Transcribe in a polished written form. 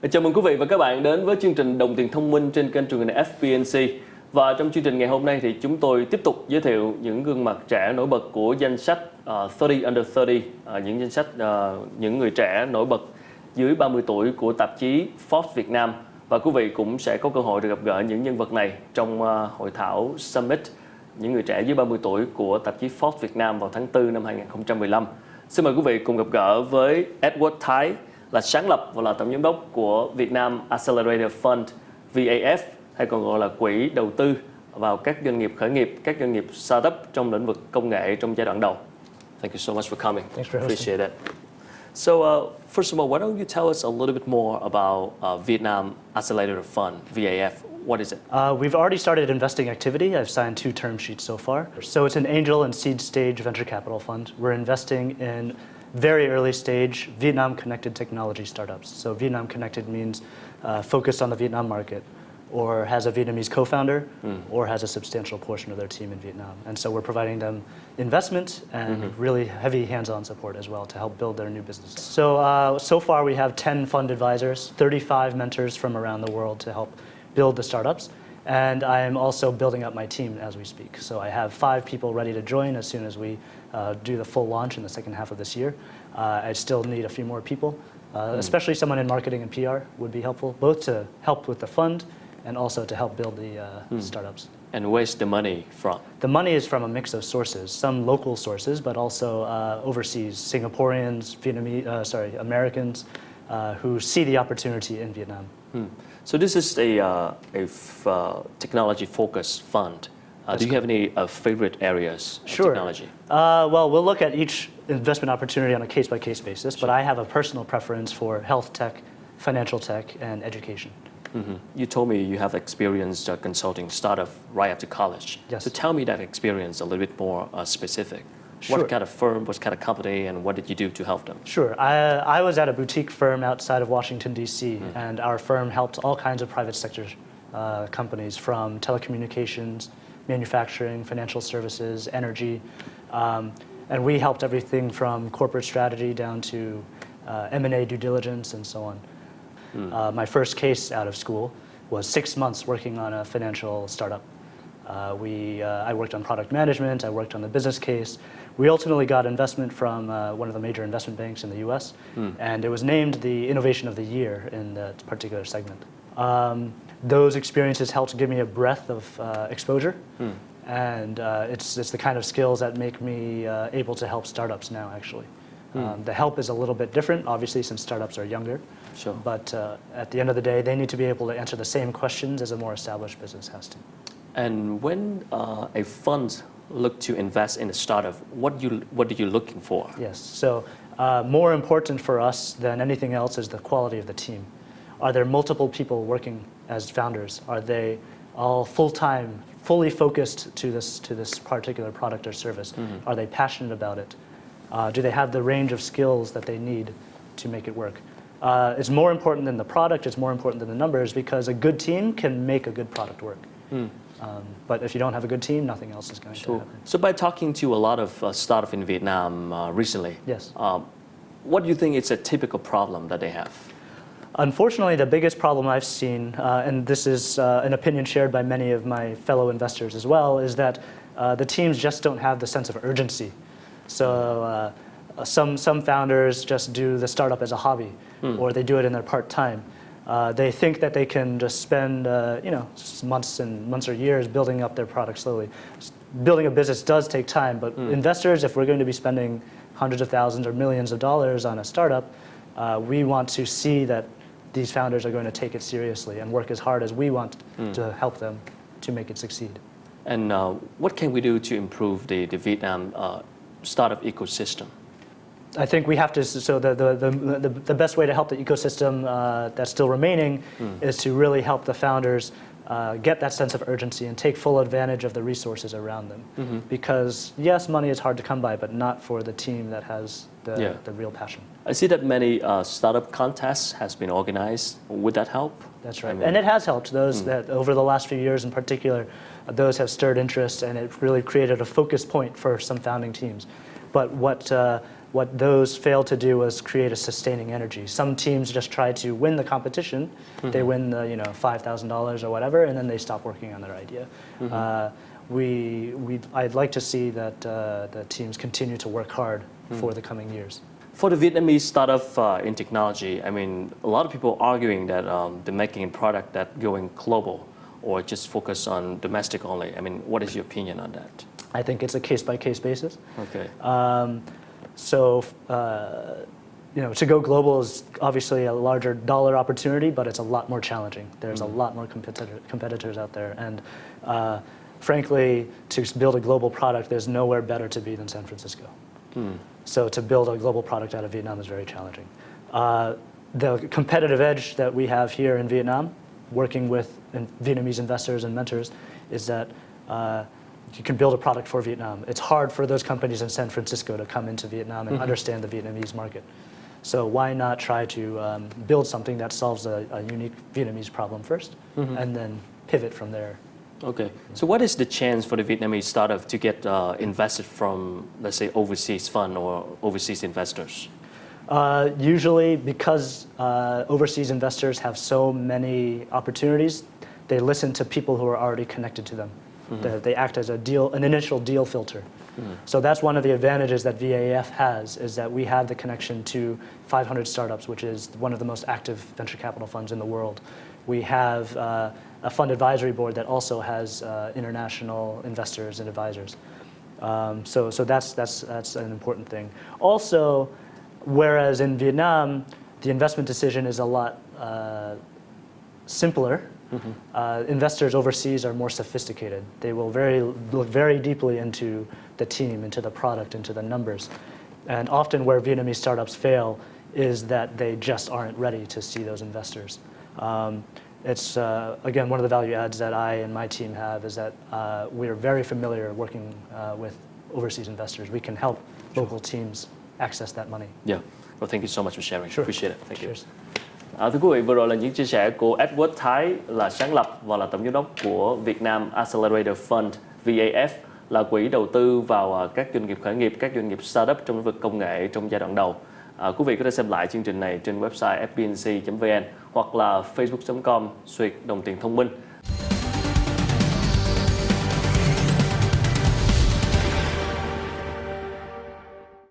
Chào mừng quý vị và các bạn đến với chương trình Đồng tiền thông minh trên kênh truyền hình FBNC. Và trong chương trình ngày hôm nay thì chúng tôi tiếp tục giới thiệu những gương mặt trẻ nổi bật của danh sách 30 Under 30, những danh sách những người trẻ nổi bật dưới 30 tuổi của tạp chí Forbes Việt Nam. Và quý vị cũng sẽ có cơ hội được gặp gỡ những nhân vật này trong hội thảo Summit những người trẻ dưới 30 tuổi của tạp chí Forbes Việt Nam vào tháng 4 năm 2015. Xin mời quý vị cùng gặp gỡ với Edward Thái, là sáng lập và là tổng giám đốc của Vietnam Accelerator Fund, VAF, hay còn gọi là quỹ đầu tư vào các doanh nghiệp khởi nghiệp, các doanh nghiệp startup trong lĩnh vực công nghệ trong giai đoạn đầu. Thank you so much for coming. Thanks for hosting. Appreciate it. So, first of all, why don't you tell us a little bit more about Vietnam Accelerator Fund, VAF? What is it? We've already started investing activity. I've signed 2 term sheets so far. So it's an angel and seed stage venture capital fund. We're investing in very early stage Vietnam connected technology startups. So Vietnam connected means focused on the Vietnam market, or has a Vietnamese co-founder, or has a substantial portion of their team in Vietnam. And so we're providing them investment and really heavy hands-on support as well to help build their new business. So far we have 10 fund advisors, 35 mentors from around the world to help build the startups. And I am also building up my team as we speak. So I have 5 people ready to join as soon as we do the full launch in the second half of this year. I still need a few more people, especially someone in marketing and PR would be helpful, both to help with the fund and also to help build the startups. And where's the money from? The money is from a mix of sources, some local sources, but also overseas, Singaporeans, Americans who see the opportunity in Vietnam. So this is a technology-focused fund. Do you have any favorite areas of technology? Well, we'll look at each investment opportunity on a case-by-case basis, but I have a personal preference for health tech, financial tech, and education. You told me you have experience consulting startup right after college. Yes. So tell me that experience a little bit more specific. Sure. What kind of firm, what kind of company, and what did you do to help them? Sure. I was at a boutique firm outside of Washington, D.C., and our firm helped all kinds of private sector companies, from telecommunications, manufacturing, financial services, energy. And we helped everything from corporate strategy down to M&A due diligence and so on. My first case out of school was 6 months working on a financial startup. I worked on product management, I worked on the business case. We ultimately got investment from one of the major investment banks in the US, and it was named the Innovation of the Year in that particular segment. Those experiences helped give me a breadth of exposure, and it's the kind of skills that make me able to help startups now, actually. The help is a little bit different, obviously, since startups are younger. Sure. But at the end of the day, they need to be able to answer the same questions as a more established business has to. And when a fund look to invest in a startup, what are you looking for? Yes. So more important for us than anything else is the quality of the team. Are there multiple people working as founders? Are they all full-time, fully focused to this particular product or service? Are they passionate about it? Do they have the range of skills that they need to make it work? It's more important than the product, it's more important than the numbers, because a good team can make a good product work. But if you don't have a good team, nothing else is going to happen. So by talking to a lot of startups in Vietnam recently, yes. What do you think is a typical problem that they have? Unfortunately, the biggest problem I've seen, and this is an opinion shared by many of my fellow investors as well, is that the teams just don't have the sense of urgency. So some founders just do the startup as a hobby, or they do it in their part-time. They think that they can just spend months or years building up their product slowly. Building a business does take time, but investors, if we're going to be spending hundreds of thousands or millions of dollars on a startup, we want to see that these founders are going to take it seriously and work as hard as we want to help them to make it succeed. And what can we do to improve the Vietnam startup ecosystem? I think we have to, so the best way to help the ecosystem that's still remaining is to really help the founders get that sense of urgency and take full advantage of the resources around them. Because yes, money is hard to come by, but not for the team that has the real passion. I see that many startup contests has been organized. Would that help? That's right. And it has helped. Those that over the last few years in particular, those have stirred interest, and it really created a focus point for some founding teams. But what what those failed to do was create a sustaining energy. Some teams just try to win the competition. They win the $5,000 or whatever, and then they stop working on their idea. I'd like to see that the teams continue to work hard for the coming years. For the Vietnamese startup in technology, I mean, a lot of people arguing that they're making a product that going global or just focus on domestic only. I mean, what is your opinion on that? I think it's a case-by-case basis. Okay. To go global is obviously a larger dollar opportunity, but it's a lot more challenging. There's a lot more competitors out there. And frankly, to build a global product, there's nowhere better to be than San Francisco. So to build a global product out of Vietnam is very challenging. The competitive edge that we have here in Vietnam, working with Vietnamese investors and mentors, is that you can build a product for Vietnam. It's hard for those companies in San Francisco to come into Vietnam and understand the Vietnamese market. So why not try to build something that solves a unique Vietnamese problem first, and then pivot from there. Okay. So what is the chance for the Vietnamese startup to get invested from, let's say, overseas fund or overseas investors? Usually, because overseas investors have so many opportunities, they listen to people who are already connected to them. They act as an initial deal filter. So that's one of the advantages that VAF has, is that we have the connection to 500 startups, which is one of the most active venture capital funds in the world. We have a fund advisory board that also has international investors and advisors. So that's an important thing. Also, whereas in Vietnam, the investment decision is a lot simpler. Investors overseas are more sophisticated. They will look very deeply into the team, into the product, into the numbers. And often where Vietnamese startups fail is that they just aren't ready to see those investors. It's, again, one of the value adds that I and my team have is that we're very familiar working with overseas investors. We can help local teams access that money. Yeah. Well, thank you so much for sharing. Sure. Appreciate it. Thank you. Cheers. Thưa quý vị, vừa rồi là những chia sẻ của Edward Thái, là sáng lập và là tổng giám đốc của Vietnam Accelerator Fund, VAF, là quỹ đầu tư vào các doanh nghiệp khởi nghiệp, các doanh nghiệp startup trong lĩnh vực công nghệ trong giai đoạn đầu. Quý vị có thể xem lại chương trình này trên website fbnc.vn hoặc là facebook.com/đồng tiền thông minh.